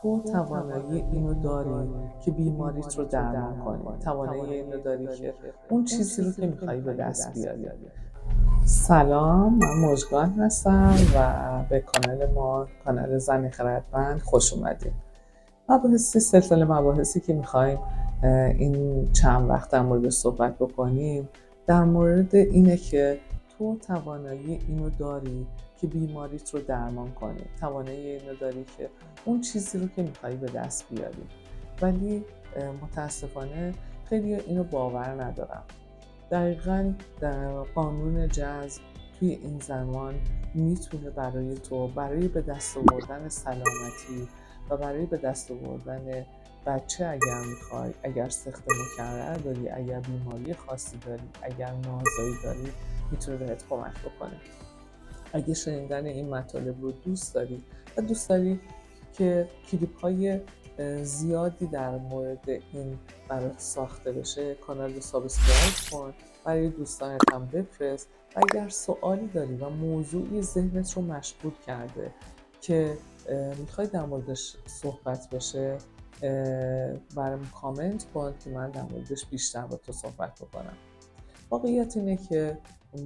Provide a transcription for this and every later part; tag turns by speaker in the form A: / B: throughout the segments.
A: تو توانایی اینو داری که بیماریت رو درمان کنی، توانایی اینو داری که اون چیزی رو که میخوایی به دست بیاری. سلام، من مژگان هستم و به کانال ما، کانال زن خردمند، خوش اومدیم. سلسله مباحثی که میخوایم این چند وقت در مورد صحبت بکنیم در مورد اینه که تو توانایی اینو داری که بیماریت رو درمان کنی، توانایی اینو داری که اون چیزی رو که میخوایی به دست بیاری. ولی متاسفانه خیلی اینو باور ندارم. دقیقاً در قانون جذب توی این زمان میتونه برای تو، برای به دست آوردن سلامتی و برای به دست آوردن بچه اگر میخوای، اگر سقط مکرر داری، اگر بیماری خاصی داری، اگر نازایی داری، میتونه بهت کمک بکنه. اگه شنیدن این مطالب رو دوست داری و دوست داری که کلیپ های زیادی در مورد این برات ساخته بشه، کانال رو سابسکرایب کن، برای دوستانت هم بفرست. و اگر سوالی داری و موضوعی ذهنت رو مشغول کرده که میخوای در موردش صحبت بشه، برام کامنت کن که من در موردش بیشتر با تو صحبت بکنم. واقعیت اینه که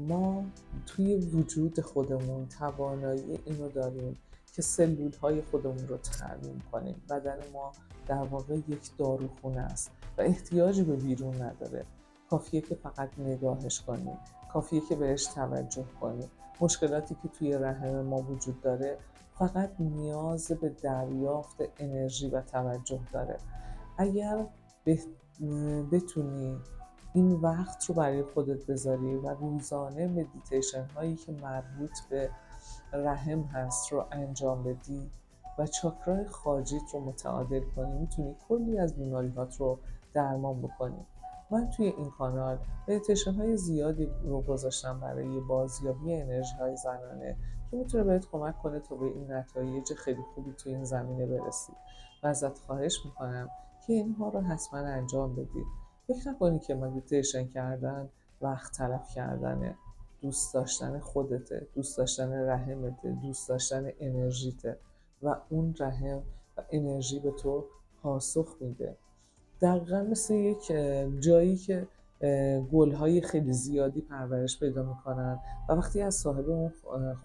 A: ما توی وجود خودمون توانایی اینو داریم که سلول های خودمون رو ترمیم کنیم. بدن ما در واقع یک داروخونه است و احتیاجی به بیرون نداره. کافیه که فقط نگاهش کنیم، کافیه که بهش توجه کنیم. مشکلاتی که توی رحم ما وجود داره فقط نیاز به دریافت انرژی و توجه داره. اگر بتونی این وقت رو برای خودت بذاری و روزانه مدیتیشن هایی که مربوط به رحم هست رو انجام بدی و چاکرای خاجیت رو متعادل کنی، میتونی کلی از بیماری‌هات رو درمان بکنی. من توی این کانال مدیتیشن های زیادی رو گذاشتم برای بازیابی انرژی های زنانه که میتونه بهت کمک کنه تا به این نتایج خیلی خوبی توی این زمینه برسی. و ازت خواهش میکنم که اینها رو حتما انجام بدی. فکر نکنی که مدیتیشن کردن وقت تلف کردنه. دوست داشتن خودته، دوست داشتن رحمته، دوست داشتن انرژیته و اون رحم و انرژی به تو پاسخ میده. دقیقا مثل یک جایی که گل‌های خیلی زیادی پرورش پیدا میکنن و وقتی از صاحب اون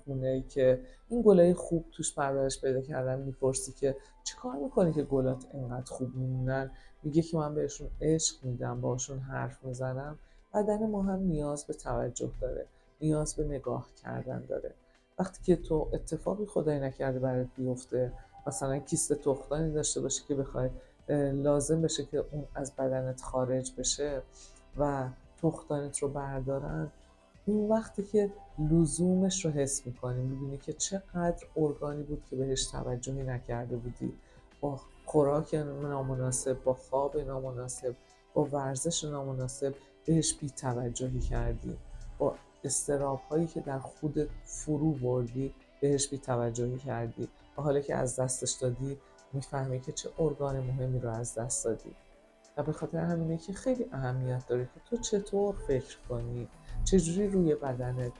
A: خونه‌ای که این گل‌های خوب توش پرورش پیدا کردن میپرسی که چه کار میکنی که گلات اینقدر خوب میمونن، میگه که من بهشون عشق میدم، باشون حرف میزنم. بدن ما هم نیاز به توجه داره، نیاز به نگاه کردن داره. وقتی که تو اتفاقی خدای نکرده برات بیفته، مثلا کیست تخمدانی داشته باشی که بخوای لازم بشه که اون از بدنت خارج بشه و تخمدانت رو بردارن، اون وقتی که لزومش رو حس میکنی، میبینی که چقدر ارگانی بود که بهش توجهی نکرده بودی، با خوراک نامناسب، با خواب نامناسب، با ورزش نامناسب بهش بی توجهی کردی، با اضطراب هایی که در خودت فرو بردی بهش بی توجهی کردی و حالا که از دستش دادی میفهمی که چه ارگان مهمی رو از دست دادی. و به خاطر همینه که خیلی اهمیت داره که تو چطور فکر کنی، چجوری روی بدنت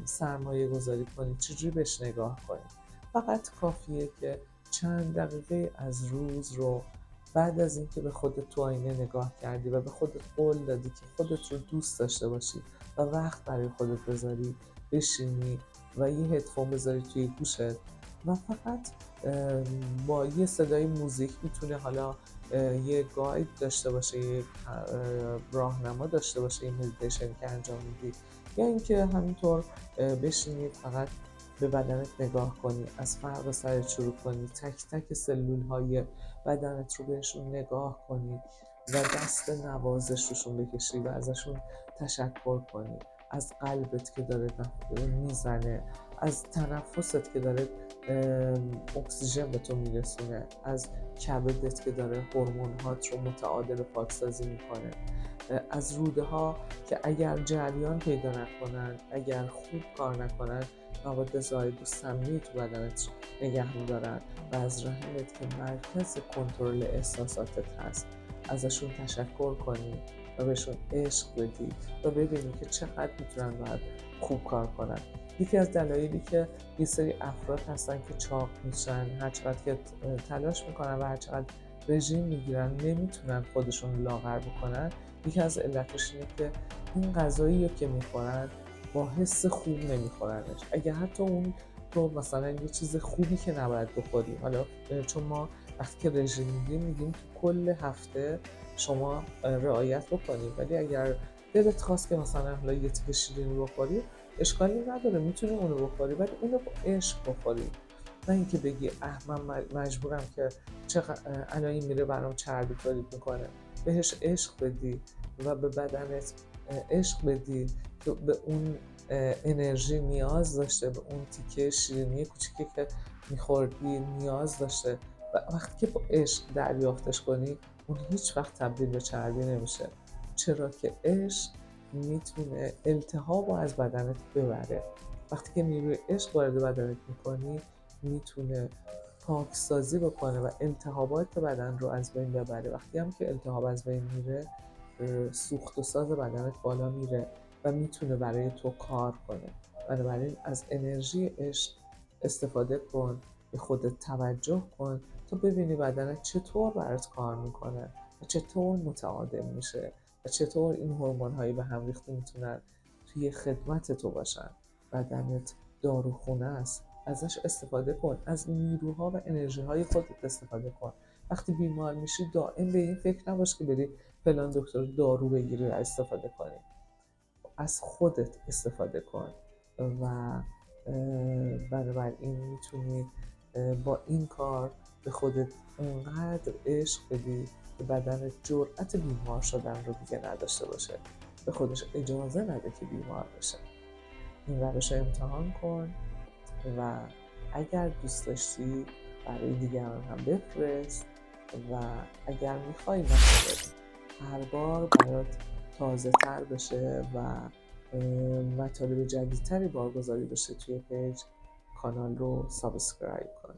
A: سرمایه گذاری کنی، چجوری بهش نگاه کنی. فقط کافیه که چند دقیقه از روز رو بعد از اینکه به خودت تو آینه نگاه کردی و به خودت قول دادی که خودت رو دوست داشته باشی و وقت برای خودت بذاری، بشینی و یه هدفون بذاری توی گوشت و فقط با یه صدای موزیک، میتونه حالا یه گاید داشته باشه، یه راهنما داشته باشه، یه مدیتیشن که انجام میدی، یا اینکه همینطور بشینی فقط به بدنت نگاه کنی، از فرق سرت شروع کنی، تک تک سلول های بدنت رو بهشون نگاه کنی و دست نوازش روشون بکشی و ازشون تشکر کنی، از قلبت که داره میزنه، از تنفست که داره اکسیژن به تو میرسونه، از کبدت که داره هورمون‌هات رو متعادل و پاکسازی میکنه، از روده ها که اگر جریان پیدا نکنن، اگر خوب کار نکنن، مواد زائد و سمی تو بدنت نگه میدارن، و از رحمت که مرکز کنترل احساساتت هست ازشون تشکر کنی و بهشون عشق بدی و ببینی که چقدر میتونن باید خوب کار کنن. یکی از دلایلی که یه سری افراد هستن که چاق میشن، هر چقدر که تلاش میکنن و هر چقدر رژیم میگیرن نمیتونن خودشون لاغر بکنن، یکی از علتش اینه که این غذایی رو که میخورن با حس خوب نمیخورنش. اگه حتی اون تو مثلا یه چیز خوبی که نباید بخوری، حالا چون ما وقتی که رژیم میگیم تو کل هفته شما رعایت بکنید، ولی اگر دلت خواست که مثلا حالا یه تیکه شیرینی بخوری، اشکالی نداره، میتونی اونو بخوری، ولی اونو با عشق بخوری. نه اینکه بگی من مجبورم که الان این میره برام چربی تولید میکنه. بهش عشق بدی و به بدنت عشق بدی که به اون انرژی نیاز داشته، به اون تیکه شیرینی کوچیکی که میخوردی نیاز داشته و وقتی که با عشق دریافتش کنی، اون هیچ وقت تبدیل به چربی نمیشه. چرا که عشق میتونه التهاب رو از بدنت ببره. وقتی که نیروی عشق وارد بدنت میکنی، میتونه پاکسازی بکنه و التهابات بدن رو از بین ببره. وقتی هم که التهاب از بین میره، سوخت و ساز بدنت بالا میره و میتونه برای تو کار کنه. بنابراین از انرژی عشق استفاده کن، به خودت توجه کن تا ببینی بدنت چطور برات کار میکنه و چطور متعادل میشه و چطور این هورمون هایی به هم ریخته میتونن توی خدمت تو باشن. بدنت داروخونه است، ازش استفاده کن، از نیروها و انرژی های خودت استفاده کن. وقتی بیمار میشی دائم به این فکر نباش که بری فلان دکتر دارو بگیری و استفاده کنی. از خودت استفاده کن و بنابراین میتونی با این کار به خودت اونقدر عشق بدی که بدنت جرأت بیمار شدن رو دیگه نداشته باشه، به خودش اجازه نده که بیمار بشه. این روش رو امتحان کن و اگر دوست داشتی برای دیگران هم بفرست و اگر میخوای مثلا هر بار برات تازه تر بشه و مطالب جدیدتری بارگذاری بشه توی پیج، کانال رو سابسکرایب کن.